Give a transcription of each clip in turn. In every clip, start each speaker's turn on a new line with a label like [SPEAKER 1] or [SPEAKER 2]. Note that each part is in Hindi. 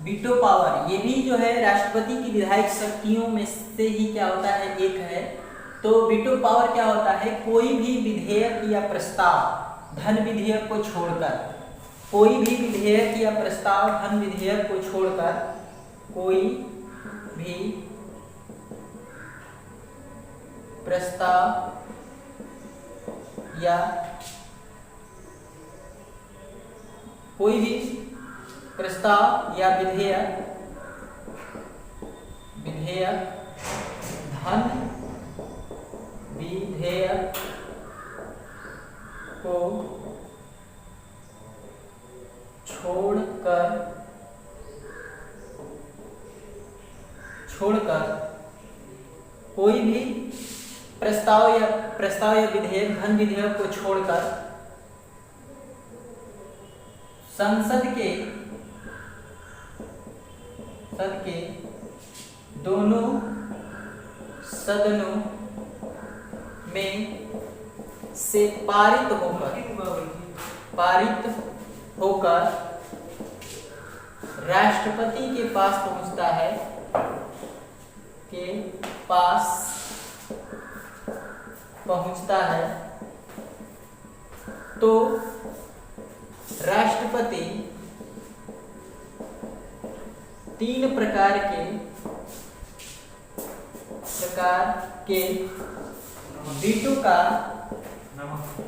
[SPEAKER 1] वीटो पावर, ये भी जो है राष्ट्रपति की विधायक शक्तियों में से ही क्या होता है, एक है। तो वीटो पावर क्या होता है, कोई भी विधेयक या प्रस्ताव धन विधेयक को छोड़कर, कोई भी विधेयक या प्रस्ताव धन विधेयक को छोड़कर, कोई भी प्रस्ताव या कोई भी प्रस्ताव या विधेयक धन विधेयक को छोड़कर कोई भी प्रस्ताव या विधेयक धन विधेयक को छोड़कर संसद के दोनों सदनों में से पारित होकर राष्ट्रपति के पास पहुंचता है, तो राष्ट्रपति तीन प्रकार के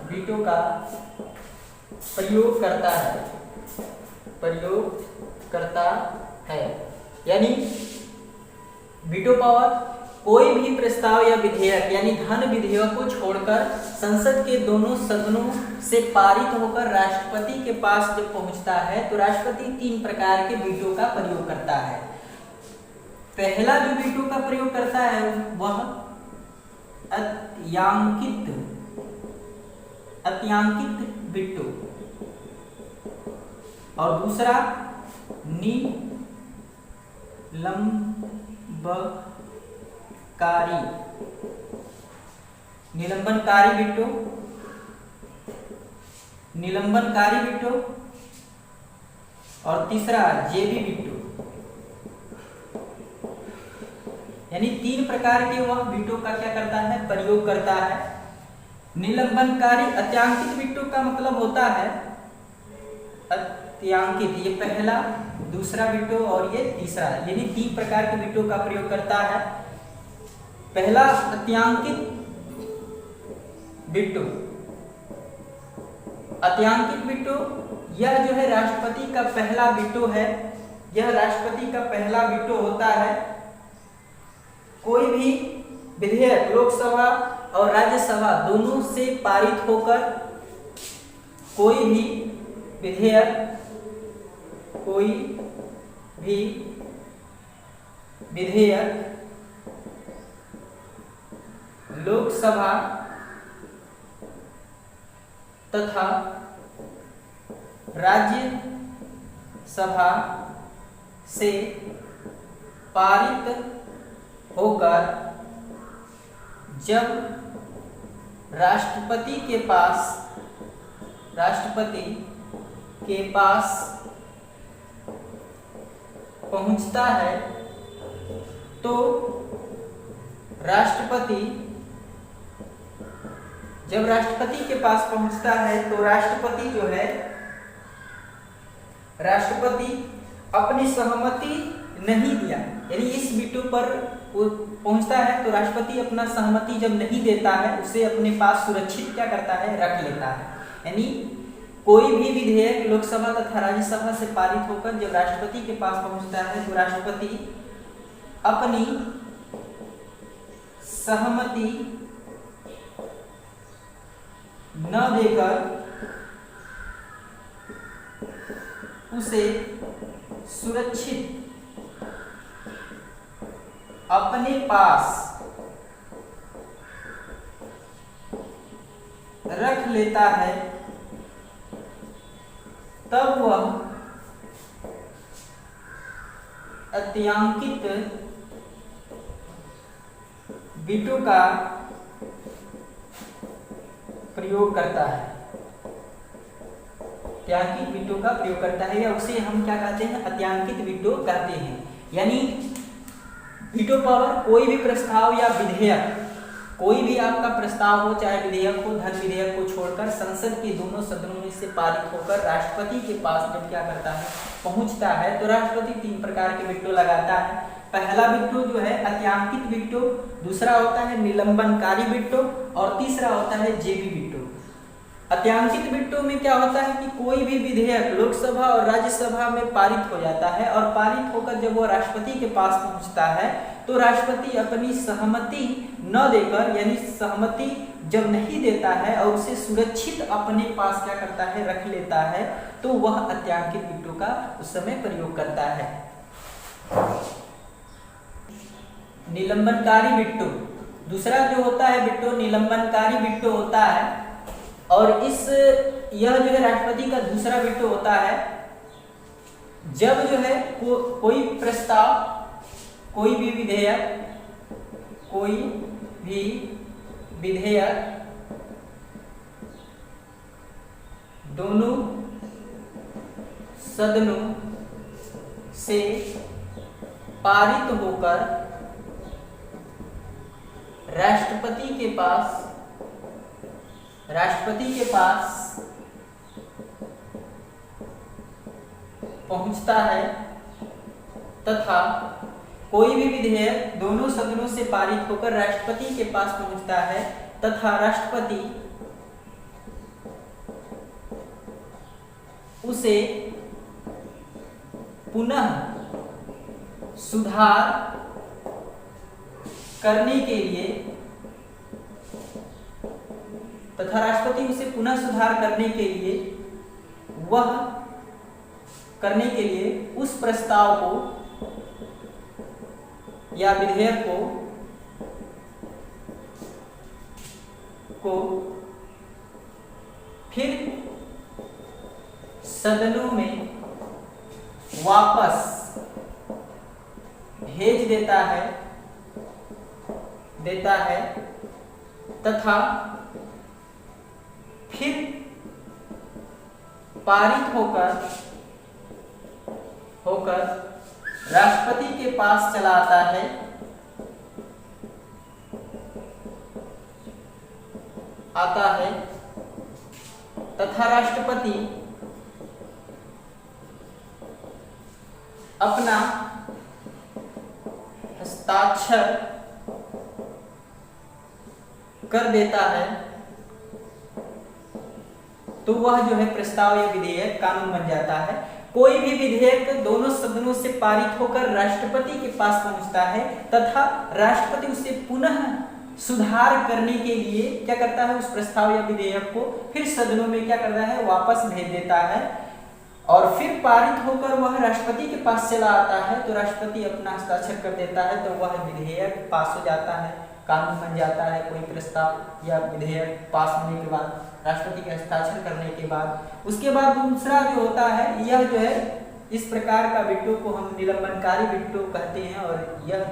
[SPEAKER 1] वीटो का प्रयोग करता है। यानी वीटो पावर कोई भी प्रस्ताव या विधेयक यानी धन विधेयक को छोड़कर संसद के दोनों सदनों से पारित होकर राष्ट्रपति के पास जब पहुंचता है तो राष्ट्रपति तीन प्रकार के वीटो का प्रयोग करता है। पहला जो वीटो का प्रयोग करता है वह अत्यांकित वीटो, और दूसरा निलंबनकारी वीटो, और तीसरा जेबी वीटो। यानी तीन प्रकार के वह वीटो का क्या करता है, प्रयोग करता है। निलंबनकारी अत्यांकित वीटो का मतलब होता है अत्यांकित, ये पहला, दूसरा वीटो और ये तीसरा, यानी तीन प्रकार के वीटो का प्रयोग करता है। पहला अत्यांकित वीटो, अत्यांकित वीटो यह जो है राष्ट्रपति का पहला वीटो है। यह राष्ट्रपति का पहला वीटो होता है। कोई भी विधेयक लोकसभा और राज्यसभा दोनों से पारित होकर कोई भी विधेयक लोकसभा तथा राज्यसभा से पारित होकर जब राष्ट्रपति के पास पहुंचता है तो जब राष्ट्रपति के पास पहुंचता है तो राष्ट्रपति जो है, राष्ट्रपति अपनी सहमति नहीं दिया, यानी इस वीटो पर वो पहुंचता है तो राष्ट्रपति अपना सहमति जब नहीं देता है उसे अपने पास सुरक्षित क्या करता है, रख लेता है। यानी कोई भी विधेयक लोकसभा तथा राज्यसभा से पारित होकर जब राष्ट्रपति के पास पहुंचता है तो राष्ट्रपति अपनी सहमति न देकर उसे सुरक्षित अपने पास रख लेता है, तब वह अत्यांकित वीटो का प्रयोग करता है। अत्यांकित वीटो का प्रयोग करता है, या उसे हम क्या कहते हैं, अत्यांकित वीटो कहते हैं। यानी वीटो पावर कोई भी प्रस्ताव या विधेयक, कोई भी आपका प्रस्ताव हो, चाहे विधेयक हो, धन विधेयक को छोड़कर संसद के दोनों सदनों में से पारित होकर राष्ट्रपति के पास जब क्या करता है, पहुंचता है, तो राष्ट्रपति 3 प्रकार के वीटो लगाता है। पहला वीटो जो है अत्यांकित वीटो, दूसरा होता है निलंबनकारी वीटो, और तीसरा होता है जेबी वीटो। अत्यांकित वीटो में क्या होता है कि कोई भी विधेयक लोकसभा और राज्यसभा में पारित हो जाता है, और पारित होकर जब वो राष्ट्रपति के पास पहुंचता है तो राष्ट्रपति अपनी सहमति न देकर, यानी सहमति जब नहीं देता है और उसे सुरक्षित अपने पास क्या करता है, रख लेता है, तो वह अत्यांकित वीटो का उस समय प्रयोग करता है। निलंबनकारी वीटो, दूसरा जो होता है वीटो निलंबनकारी वीटो होता है, और यह जो है राष्ट्रपति का दूसरा वीटो होता है जब जो है कोई प्रस्ताव, कोई भी विधेयक दोनों सदनों से पारित होकर राष्ट्रपति के पास पहुंचता है, तथा कोई भी विधेयक दोनों सदनों से पारित होकर राष्ट्रपति के पास पहुंचता है, तथा राष्ट्रपति उसे पुनः सुधार करने के लिए उस प्रस्ताव को या विधेयक को फिर सदनों में वापस भेज देता है तथा फिर पारित होकर राष्ट्रपति के पास चला आता है तथा राष्ट्रपति अपना हस्ताक्षर कर देता है, तो वह जो है प्रस्ताव या विधेयक कानून बन जाता है। कोई भी विधेयक दोनों सदनों से पारित होकर राष्ट्रपति के पास पहुंचता है तथा राष्ट्रपति उसे पुनः सुधार करने के लिए क्या करता है, उस प्रस्ताव या विधेयक को फिर सदनों में क्या करता है, वापस भेज देता है, और फिर पारित होकर वह राष्ट्रपति के पास चला आता है, तो राष्ट्रपति अपना हस्ताक्षर कर देता है, तो वह विधेयक पास हो जाता है, कानून बन जाता है। कोई प्रस्ताव या विधेयक पास होने के बाद, राष्ट्रपति के हस्ताक्षर करने के बाद, उसके बाद दूसरा जो होता है, यह जो है इस प्रकार का वीटो को हम निलंबनकारी वीटो कहते हैं, और यह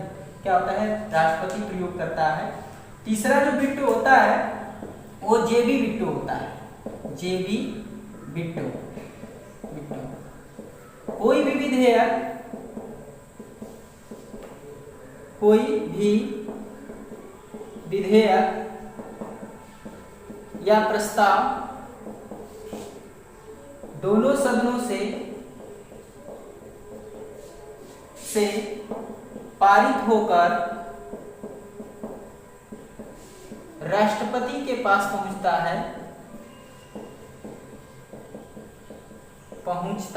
[SPEAKER 1] क्या होता है, राष्ट्रपति प्रयोग करता है। तीसरा जो वीटो होता है वो जेबी वीटो होता है। जेबी वीटो, कोई भी विधेयक या प्रस्ताव दोनों सदनों से पारित होकर राष्ट्रपति के पास पहुंचता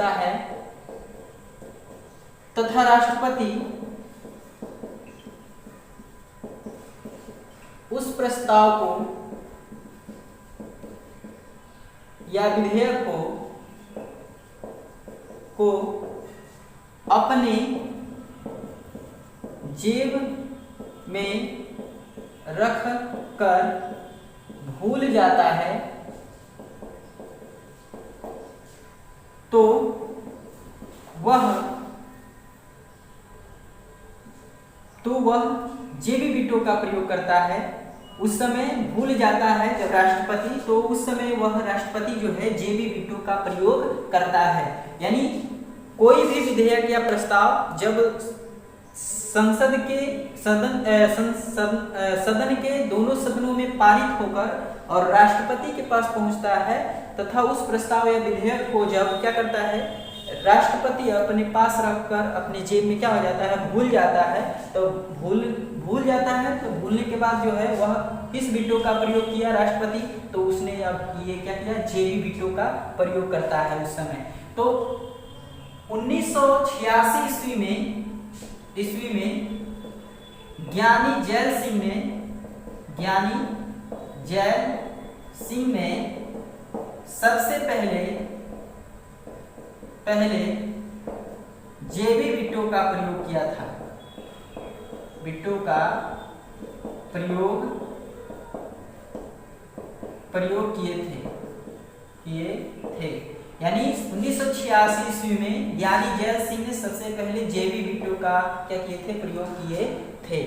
[SPEAKER 1] है तथा राष्ट्रपति उस प्रस्ताव को या विधेयक को अपने जेब में रख कर भूल जाता है, तो वह जेबी वीटो का प्रयोग करता है उस समय भूल जाता है जब राष्ट्रपति, तो उस समय वह राष्ट्रपति जो है जेबी वीटो का प्रयोग करता है। यानी कोई भी विधेयक या प्रस्ताव जब संसद के सदन के दोनों सदनों में पारित होकर और राष्ट्रपति के पास पहुंचता है तथा उस प्रस्ताव या विधेयक को जब क्या करता है राष्ट्रपति अपने पास रखकर अपने जेब में क्या हो जाता है भूल जाता है, तो भूल जाता है, तो भूलने के बाद जो है वह किस वीटो का प्रयोग किया राष्ट्रपति, तो उसने अब ये क्या किया जेबी वीटो का प्रयोग करता है उस समय। तो 1986 ईस्वी में ज्ञानी जैल सिंह ने सबसे पहले जेबी वीटो का प्रयोग किया था। वीटो का प्रयोग किए थे। यानी 1986 ईस्वी में ज्ञानी जैल सिंह ने सबसे पहले जेबी वीटो का क्या किए थे प्रयोग किए थे।